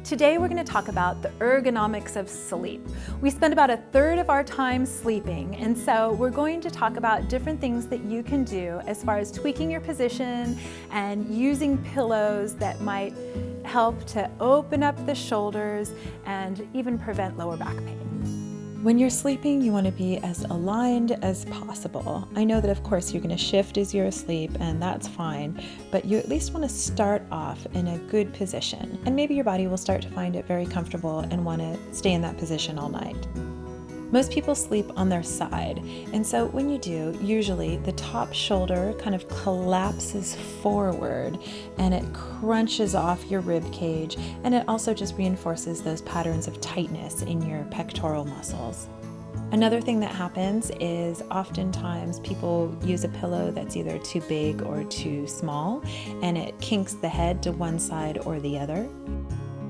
Today we're going to talk about the ergonomics of sleep. We spend about a third of our time sleeping, and so we're going to talk about different things that you can do as far as tweaking your position and using pillows that might help to open up the shoulders and even prevent lower back pain. When you're sleeping, you want to be as aligned as possible. I know that of course you're going to shift as you're asleep, and that's fine, but you at least want to start off in a good position, and maybe your body will start to find it very comfortable and want to stay in that position all night. Most people sleep on their side, and so when you do, usually the top shoulder kind of collapses forward and it crunches off your rib cage, and it also just reinforces those patterns of tightness in your pectoral muscles. Another thing that happens is oftentimes people use a pillow that's either too big or too small, and it kinks the head to one side or the other.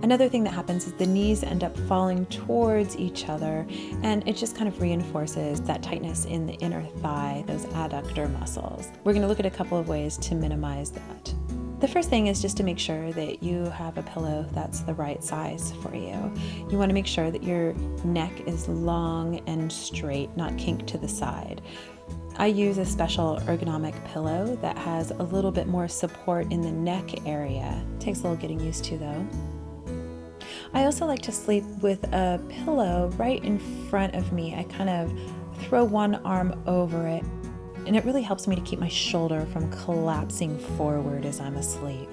Another thing that happens is the knees end up falling towards each other, and it just kind of reinforces that tightness in the inner thigh, those adductor muscles. We're going to look at a couple of ways to minimize that. The first thing is just to make sure that you have a pillow that's the right size for you. You want to make sure that your neck is long and straight, not kinked to the side. I use a special ergonomic pillow that has a little bit more support in the neck area. It takes a little getting used to though. I also like to sleep with a pillow right in front of me. I kind of throw one arm over it, and it really helps me to keep my shoulder from collapsing forward as I'm asleep.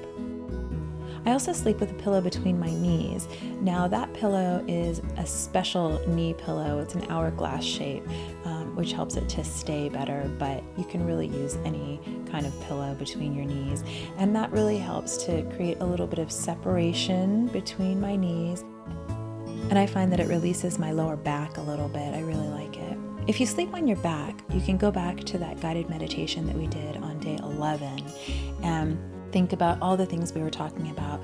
I also sleep with a pillow between my knees. Now that pillow is a special knee pillow. It's an hourglass shape, which helps it to stay better, but you can really use any kind of pillow between your knees. And that really helps to create a little bit of separation between my knees. And I find that it releases my lower back a little bit. I really like it. If you sleep on your back, you can go back to that guided meditation that we did on day 11 and think about all the things we were talking about.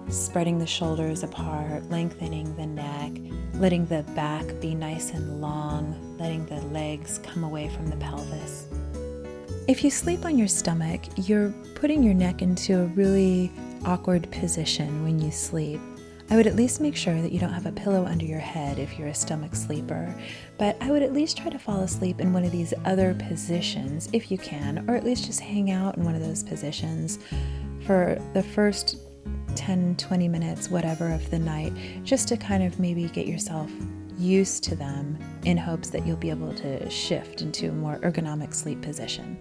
Spreading the shoulders apart, lengthening the neck, letting the back be nice and long, letting the legs come away from the pelvis. If you sleep on your stomach, you're putting your neck into a really awkward position when you sleep. I would at least make sure that you don't have a pillow under your head if you're a stomach sleeper, but I would at least try to fall asleep in one of these other positions if you can, or at least just hang out in one of those positions for the first 10-20 minutes, whatever, of the night, just to kind of maybe get yourself used to them in hopes that you'll be able to shift into a more ergonomic sleep position.